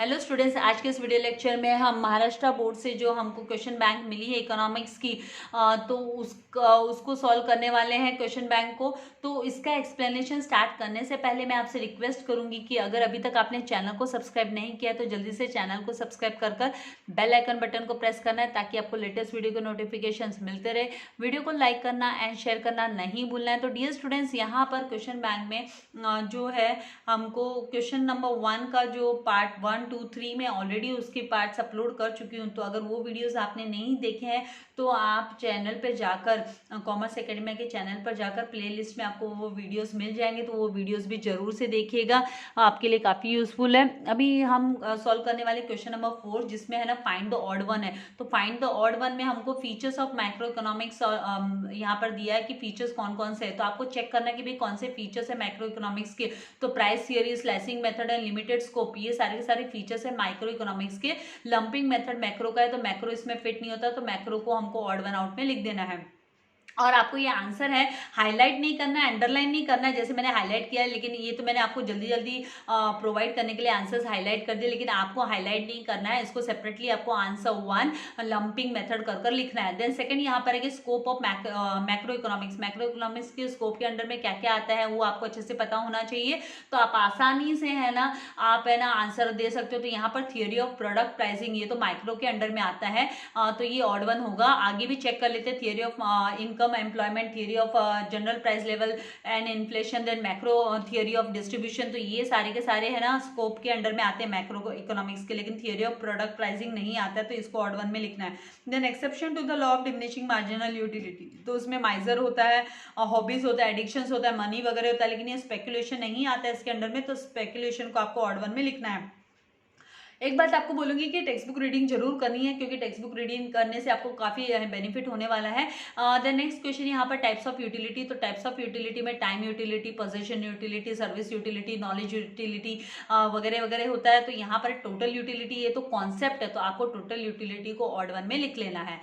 Hello students, आज के इस वीडियो लेक्चर में हम महाराष्ट्र बोर्ड से जो हमको क्वेश्चन बैंक मिली है इकोनॉमिक्स की, तो उसको सॉल्व करने वाले हैं क्वेश्चन बैंक को। तो इसका एक्सप्लेनेशन स्टार्ट करने से पहले मैं आपसे रिक्वेस्ट करूंगी कि अगर अभी तक आपने चैनल को सब्सक्राइब नहीं किया तो जल्दी से चैनल को सब्सक्राइब कर बेल आइकन बटन को प्रेस करना है ताकि आपको लेटेस्ट वीडियो के नोटिफिकेशन मिलते रहे। वीडियो को लाइक करना एंड शेयर करना नहीं भूलना है। तो डियर स्टूडेंट्स, यहाँ पर क्वेश्चन बैंक में जो है हमको क्वेश्चन नंबर 1 का जो पार्ट 1, 2, 3 में ऑलरेडी उसके पार्ट्स अपलोड कर चुकी हूँ। तो अगर वो वीडियोस आपने नहीं देखे हैं तो आप चैनल पर जाकर कॉमर्स एकेडमी के चैनल पर जाकर प्लेलिस्ट में आपको वो वीडियोस मिल जाएंगे। तो वो वीडियोस भी जरूर से देखिएगा, आपके लिए काफ़ी यूजफुल है। अभी हम सॉल्व करने वाले क्वेश्चन नंबर 4 जिसमें है ना फाइंड द ऑड वन है। तो फाइंड द ऑड वन में हमको फीचर्स ऑफ मैक्रो इकोनॉमिक्स यहाँ पर दिया है कि फीचर्स कौन कौन से है। तो आपको चेक करना है कि भाई कौन से फीचर्स है मैक्रो इकोनॉमिक्स के। तो price theory, slicing method and limited scope, ये सारे के सारे फीचर्स है माइक्रो इकोनॉमिक्स के। लंपिंग मेथड मैक्रो का है, तो मैक्रो इसमें फिट नहीं होता, तो मैक्रो को हमको ऑड वन आउट में लिख देना है। और आपको ये आंसर है हाईलाइट नहीं करना है, अंडरलाइन नहीं करना है जैसे मैंने हाईलाइट किया है, लेकिन ये तो मैंने आपको जल्दी जल्दी प्रोवाइड करने के लिए आंसर्स हाईलाइट कर दिए, लेकिन आपको हाईलाइट नहीं करना है। इसको सेपरेटली आपको आंसर 1 लंपिंग मेथड कर लिखना है। देन सेकंड यहाँ पर है कि scope of macro economics. Macro economics के स्कोप के अंडर में क्या क्या आता है वो आपको अच्छे से पता होना चाहिए। तो आप आसानी से है ना आप है ना आंसर दे सकते हो। तो यहाँ पर थियोरी ऑफ प्रोडक्ट प्राइसिंग, ये तो माइक्रो के अंडर में आता है, तो ये ऑड वन होगा। आगे भी चेक कर लेते हैं, theory of income employment, theory of general price level and inflation, then macro theory of distribution. तो ये सारे के सारे है ना स्कोप के अंडर में आते हैं मैक्रो इकोनॉमिक्स के, लेकिन थियरी ऑफ प्रोडक्ट प्राइसिंग नहीं आता है, तो इसको ऑड वन में लिखना है। Then exception to the law of diminishing marginal utility, तो उसमें माइजर होता है, हॉबीज होता है, एडिक्शंस होता है, मनी वगैरह होता है, लेकिन ये स्पेकुलेशन नहीं आता है इसके अंडर में, तो स्पेकुलेशन को आपको ऑड वन में लिखना है। एक बात आपको बोलूंगी कि टेक्स्ट बुक रीडिंग जरूर करनी है, क्योंकि टेक्स्ट बुक रीडिंग करने से आपको काफी बेनिफिट होने वाला है। देन नेक्स्ट क्वेश्चन यहाँ पर टाइप्स ऑफ यूटिलिटी। तो टाइप्स ऑफ यूटिलिटी में time utility, position utility, service utility, knowledge utility वगैरह वगैरह होता है। तो यहाँ पर टोटल यूटिलिटी, ये तो कॉन्सेप्ट है, तो आपको टोटल यूटिलिटी को ऑड वन में लिख लेना है।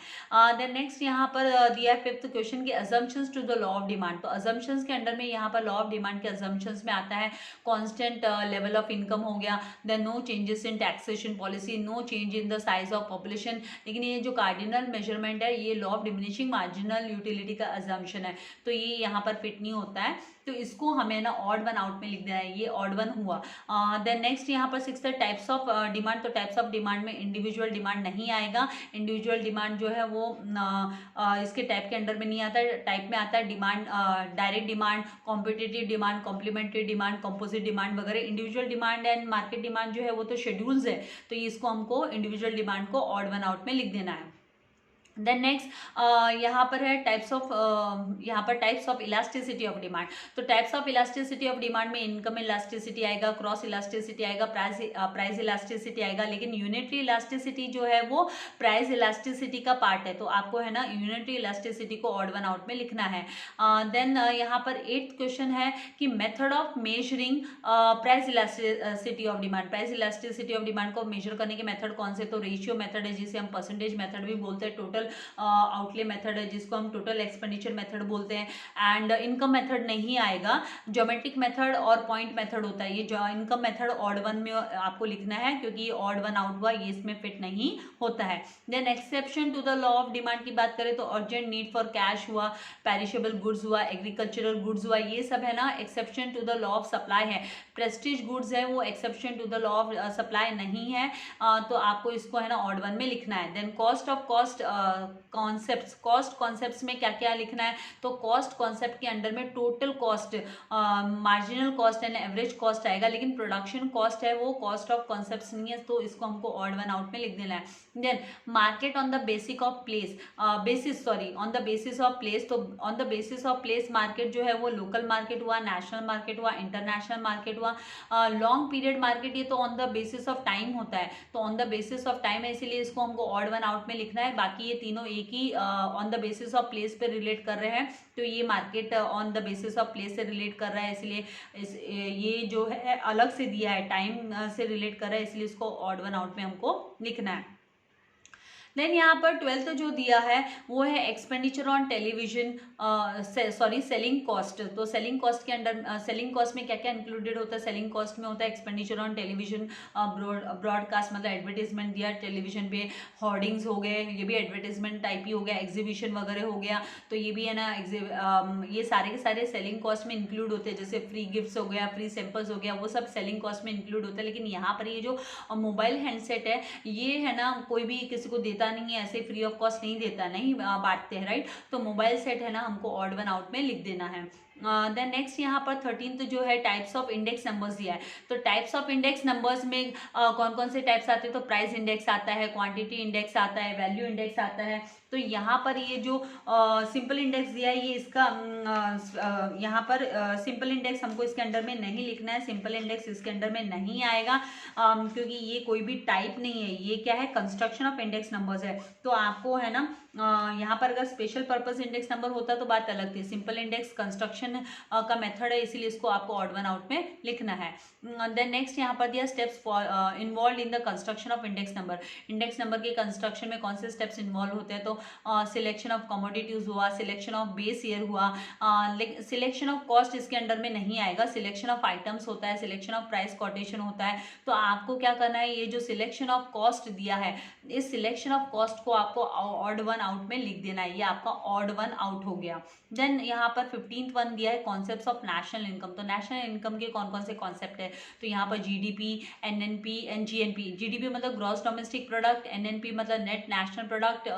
देन नेक्स्ट यहाँ पर दिया है फिफ्थ क्वेश्चन की assumptions to the law of demand. तो अजम्पशंस के अंडर में यहाँ पर लॉ ऑफ डिमांड के अजम्पशंस में आता है कॉन्स्टेंट लेवल ऑफ इनकम हो गया, then no changes in taxation policy, no change in the size of population. लेकिन ये जो कार्डिनल मेजरमेंट है ये law of diminishing marginal utility का अजम्पशन है, तो ये यहाँ पर फिट नहीं होता है, तो इसको हमें ना ऑड वन आउट में लिख देना है, ये ऑड वन हुआ। देन नेक्स्ट यहाँ पर 6 टाइप्स ऑफ डिमांड। तो टाइप्स ऑफ डिमांड में इंडिविजुअल डिमांड नहीं आएगा। इंडिविजुअल डिमांड जो है वो इसके टाइप के अंडर में नहीं आता है, टाइप में आता है demand, direct demand, competitive demand, complementary demand, composite demand वगैरह। Individual demand and market demand जो है वो तो शेड्यूल्स है, तो इसको हमको इंडिविजुअल डिमांड को ऑड वन आउट में लिख देना है। देन नेक्स्ट यहाँ पर है types of elasticity of demand. तो types of elasticity of demand में इनकम इलास्टिसिटी आएगा, क्रॉस इलास्टिसिटी आएगा, प्राइस इलास्टिसिटी आएगा, लेकिन यूनिटरी इलास्टिसिटी जो है वो प्राइस इलास्टिसिटी का पार्ट है, तो आपको है ना यूनिटरी इलास्टिसिटी को ऑड वन आउट में लिखना है। देन यहाँ पर 8th क्वेश्चन है कि method of measuring price elasticity of demand. Price elasticity of demand को मेजर करने के मेथड कौन से, तो रेशियो मेथड है जिसे हम परसेंटेज मेथड भी बोलते हैं, टोटल आउटले मेथड है जिसको हम टोटल एक्सपेंडिचर मेथड बोलते हैं, एंड इनकम मेथड नहीं आएगा। ज्योमेट्रिक मेथड और पॉइंट मेथड होता है, ये जो इनकम मेथड ऑड वन में आपको लिखना है क्योंकि ये ऑड वन आउट हुआ, ये इसमें फिट नहीं होता है। Then exception to the law of demand की बात करें तो अर्जेंट नीड फॉर कैश हुआ, पेरिशेबल गुड्स हुआ, एग्रीकल्चरल गुड्स हुआ, ये सब है ना exception to the law of supply है। प्रेस्टीज गुड्स है वो exception to the law of supply नहीं है, तो आपको इसको है ना ऑड वन में लिखना है। Then cost of cost concepts, cost concepts में क्या क्या लिखना है, तो कॉस्ट कॉन्सेप्ट के अंडर में total cost, marginal cost and average cost आएगा, लेकिन प्रोडक्शन कॉस्ट है वो कॉस्ट ऑफ कॉन्सेप्ट्स नहीं है, तो इसको हमको ऑड वन आउट में लिख देना है। Then market on the basic of place, on the basis of place. तो on the basis of place market जो है वो लोकल मार्केट हुआ, नेशनल मार्केट हुआ, इंटरनेशनल मार्केट हुआ, लॉन्ग पीरियड मार्केट ये तो on the basis of time होता है, तो on the basis of time है, इसीलिए इसको हमको ऑड वन आउट में लिखना है। बाकी ये तीनों एक ही on the basis of place पे रिलेट कर रहे हैं, तो ये market on the basis of place से रिलेट कर रहा है, इसलिए ये जो है अलग से दिया है, टाइम से रिलेट कर रहा है, इसलिए इसको ऑड वन आउट में हमको लिखना है। देन यहाँ पर 12th जो दिया है वो है expenditure on television, sorry selling cost. तो सेलिंग कॉस्ट के अंडर, सेलिंग कॉस्ट में क्या क्या इंक्लूडेड होता है? सेलिंग कॉस्ट में होता है एक्सपेंडिचर ऑन टेलीविजन, ब्रॉडकास्ट मतलब एडवर्टीजमेंट दिया टेलीविजन पे, होर्डिंग्स हो गए, ये भी एडवर्टीजमेंट टाइप ही हो गया, एग्जीबिशन वगैरह हो गया, तो ये भी है ना ये सारे के सारे सेलिंग कॉस्ट में इंक्लूड होते हैं। जैसे फ्री गिफ्ट्स हो गया, फ्री सैंपल्स हो गया, वो सब सेलिंग कॉस्ट में इंक्लूड होता है। लेकिन यहाँ पर ये जो मोबाइल हैंडसेट है ये है ना कोई भी किसी को देता नहीं है, ऐसे फ्री ऑफ कॉस्ट नहीं देता, नहीं बांटते हैं, राइट। तो मोबाइल सेट है ना हमको ऑड वन आउट में लिख देना है। देन नेक्स्ट यहाँ पर 13th जो है टाइप्स ऑफ इंडेक्स नंबर्स दिया है। तो टाइप्स ऑफ इंडेक्स नंबर्स में कौन कौन से टाइप्स आते हैं? तो प्राइस इंडेक्स आता है, क्वांटिटी इंडेक्स आता है, वैल्यू इंडेक्स आता है। तो यहाँ पर ये जो सिंपल इंडेक्स दिया है ये इसका यहाँ पर सिंपल इंडेक्स हमको इसके अंडर में नहीं लिखना है, सिंपल इंडेक्स इसके अंडर में नहीं आएगा क्योंकि ये कोई भी टाइप नहीं है, ये क्या है? कंस्ट्रक्शन ऑफ इंडेक्स नंबर्स है। तो आपको है ना यहाँ पर अगर स्पेशल पर्पस इंडेक्स नंबर होता तो बात अलग थी, सिंपल इंडेक्स कंस्ट्रक्शन का मेथड है, इसीलिए इसको आपको ऑड वन आउट में लिखना है। देन नेक्स्ट यहाँ पर दिया steps involve in the construction of index number. Index number के कंस्ट्रक्शन में कौन से स्टेप्स इन्वॉल्व होते हैं? तो सिलेक्शन ऑफ कमोडिटीज हुआ, सिलेक्शन ऑफ बेस ईयर हुआ, सिलेक्शन ऑफ कॉस्ट इसके अंडर में नहीं आएगा, सिलेक्शन ऑफ आइटम्स होता है, सिलेक्शन ऑफ प्राइस कोटेशन होता है। तो आपको क्या करना है? ये जो सिलेक्शन ऑफ कॉस्ट दिया है इस सिलेक्शन ऑफ कॉस्ट को आपको ऑड वन आउट में लिख देना है, ये आपका ऑड वन आउट हो गया। देन यहाँ पर 15th वन दिया है कॉन्सेप्ट्स ऑफ नेशनल इनकम। तो नेशनल इनकम के कौन कौन से कॉन्सेप्ट है? तो यहाँ पर GDP, NNP and GNP. GDP मतलब ग्रॉस डोमेस्टिक प्रोडक्ट, एनएनपी मतलब नेट नेशनल प्रोडक्ट,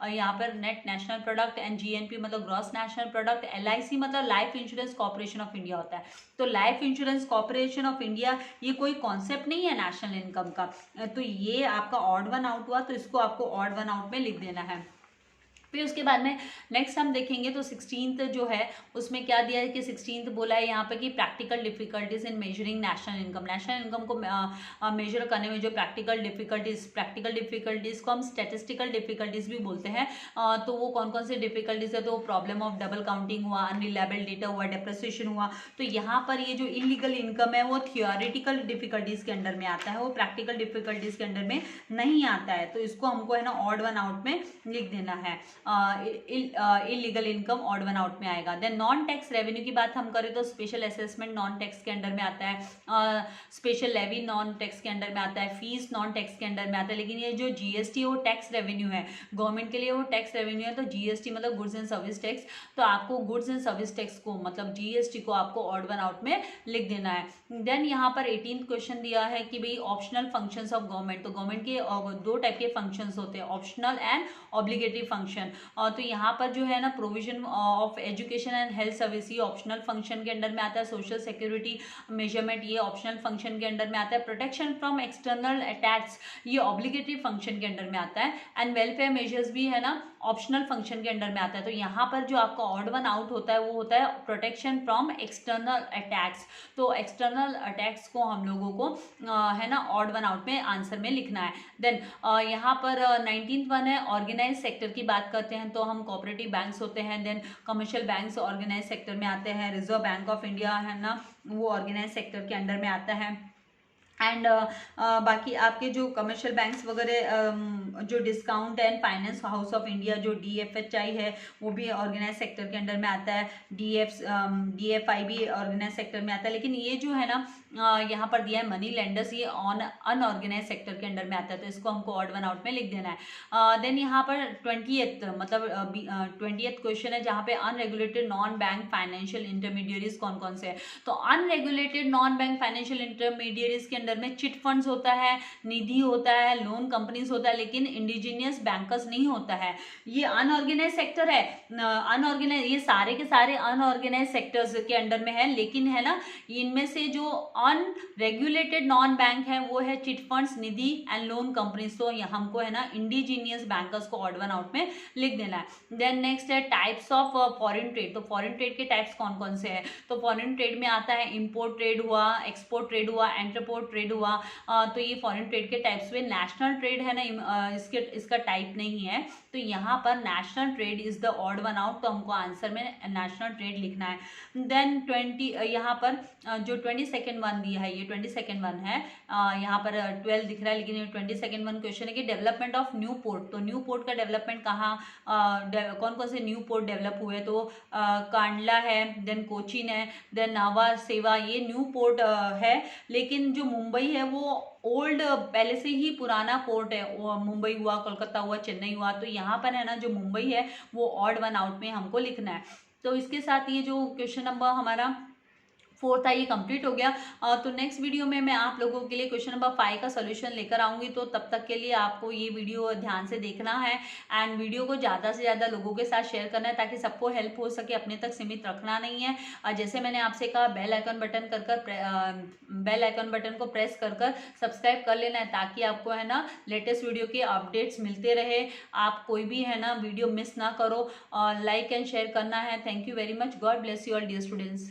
यहाँ पर net national product, and GNP मतलब ग्रॉस नेशनल प्रोडक्ट। एलआईसी मतलब life insurance corporation of India होता है। तो life insurance corporation of India ये कोई कॉन्सेप्ट नहीं है नेशनल इनकम का, तो ये आपका ऑड वन आउट हुआ, तो इसको आपको ऑड वन आउट में लिख देना है। फिर उसके बाद में नेक्स्ट हम देखेंगे तो 16th जो है उसमें क्या दिया है कि 16th बोला है यहाँ पे कि practical difficulties in measuring national income. National income को मेजर करने में जो प्रैक्टिकल डिफिकल्टीज को हम स्टैटिस्टिकल डिफिकल्टीज भी बोलते हैं। तो वो कौन कौन से डिफिकल्टीज है? तो प्रॉब्लम ऑफ डबल काउंटिंग हुआ, अनरिलायबल डेटा हुआ, डेप्रिसिएशन हुआ। तो यहाँ पर ये जो इलीगल इनकम है वो थियोरेटिकल डिफिकल्टीज के अंडर में आता है, वो प्रैक्टिकल डिफिकल्टीज के अंडर में नहीं आता है। तो इसको हमको है ना ऑड वन आउट में लिख देना है। Illegal income odd one out में आएगा। देन नॉन टैक्स रेवेन्यू की बात हम करें तो स्पेशल असेसमेंट नॉन टैक्स के अंडर में आता है, स्पेशल लेवी नॉन टैक्स के अंडर में आता है, फीस नॉन टैक्स के अंडर में आता है। लेकिन ये जो जीएसटी वो टैक्स रेवेन्यू है, गवर्नमेंट के लिए वो टैक्स रेवेन्यू है। तो जीएसटी मतलब गुड्स एंड सर्विस टैक्स, तो आपको गुड्स एंड सर्विस टैक्स को मतलब जीएसटी को आपको ऑड वन आउट में लिख देना है। देन यहाँ पर 18th क्वेश्चन दिया है कि भाई ऑप्शनल फंक्शंस ऑफ गवर्नमेंट। तो गवर्नमेंट के दो टाइप के फंक्शंस होते हैं, ऑप्शनल एंड ऑब्लिगेटरी फंक्शन। तो यहाँ पर जो है ना provision of education and health service ये ऑप्शनल फंक्शन के अंडर में आता है, सोशल सिक्योरिटी मेजरमेंट ये ऑप्शनल फंक्शन के अंडर में आता है, प्रोटेक्शन फ्रॉम एक्सटर्नल अटैक्स ये ऑब्लिगेटरी फंक्शन के अंडर में आता है, एंड वेलफेयर मेजर्स भी है ना ऑप्शनल फंक्शन के अंडर में आता है। तो यहाँ पर जो आपका ऑड वन आउट होता है वो होता है प्रोटेक्शन फ्रॉम एक्सटर्नल अटैक्स। तो एक्सटर्नल अटैक्स को हम लोगों को है ना ऑड वन आउट में आंसर में लिखना है। देन यहाँ पर 19th वन है ऑर्गेनाइज सेक्टर की बात करते हैं तो हम कोऑपरेटिव बैंक्स होते हैं, then commercial banks organise sector में आते हैं, रिजर्व बैंक ऑफ इंडिया है ना वो ऑर्गेनाइज सेक्टर के अंडर में आता है। एंड बाकी आपके जो कमर्शियल बैंक्स वगैरह जो discount and finance house of India जो DFHI है वो भी ऑर्गेनाइज सेक्टर के अंडर में आता है, DFI भी ऑर्गेनाइज सेक्टर में आता है। लेकिन ये जो है ना यहाँ पर दिया है मनी लेंडर्स ये अनऑर्गेनाइज सेक्टर के अंडर में आता है, तो इसको हमको ऑड वन आउट में लिख देना है। देन यहाँ पर 20th मतलब 20th क्वेश्चन है जहाँ पे unregulated non bank financial intermediaries कौन कौन से है। तो unregulated non bank financial intermediaries के अंडर में चिट फंड्स होता है, निधि होता है, लोन कंपनीज होता है, लेकिन इंडिजीनियस बैंकर्स नहीं होता है। ये अनऑर्गेनाइज सेक्टर है, अनऑर्गेनाइज ये सारे के सारे अनऑर्गेनाइज सेक्टर्स के अंडर में है, लेकिन है ना इनमें से जो अनरेगुलेटेड नॉन बैंक है वो है chit funds, Nidhi and loan companies. तो हमको है ना इंडिजीनियस बैंकर्स को ऑड वन आउट में लिख देना है। देन नेक्स्ट है टाइप्स ऑफ फॉरेन ट्रेड। तो फॉरेन ट्रेड के टाइप्स कौन कौन से हैं? तो फॉरेन ट्रेड में आता है इंपोर्ट ट्रेड हुआ, एक्सपोर्ट ट्रेड हुआ, एंटरपोर्ट ट्रेड हुआ। तो ये फॉरेन ट्रेड के टाइप्स हुए। नेशनल ट्रेड है ना, इसका टाइप नहीं है, तो यहाँ पर national trade is the odd one out, तो हमको आंसर में नेशनल ट्रेड लिखना है। देन 20 यहाँ पर जो 22nd वन दिया है, ये 22nd वन है, यहाँ पर 12 दिख रहा है लेकिन ये 22nd वन क्वेश्चन है कि डेवलपमेंट ऑफ न्यू पोर्ट। तो न्यू पोर्ट का डेवलपमेंट कहाँ, कौन कौन से न्यू पोर्ट डेवलप हुए, तो कांडला है, देन कोचीन है, देन नावा सेवा, ये न्यू पोर्ट है। लेकिन जो मुंबई है वो ओल्ड, पहले से ही पुराना पोर्ट है, मुंबई हुआ, कोलकाता हुआ, चेन्नई हुआ, तो यहाँ पर है ना जो मुंबई है वो ऑड वन आउट में हमको लिखना है। तो इसके साथ ये जो क्वेश्चन नंबर हमारा 4 था ये कंप्लीट हो गया। तो नेक्स्ट वीडियो में मैं आप लोगों के लिए क्वेश्चन नंबर 5 का सोल्यूशन लेकर आऊँगी, तो तब तक के लिए आपको ये वीडियो ध्यान से देखना है एंड वीडियो को ज़्यादा से ज़्यादा लोगों के साथ शेयर करना है ताकि सबको हेल्प हो सके, अपने तक सीमित रखना नहीं है। जैसे मैंने आपसे कहा बेल आइकन बटन को प्रेस कर सब्सक्राइब कर लेना है ताकि आपको है ना लेटेस्ट वीडियो के अपडेट्स मिलते रहे, आप कोई भी है ना वीडियो मिस ना करो। लाइक एंड शेयर करना है। Thank you very much. God bless you all dear students.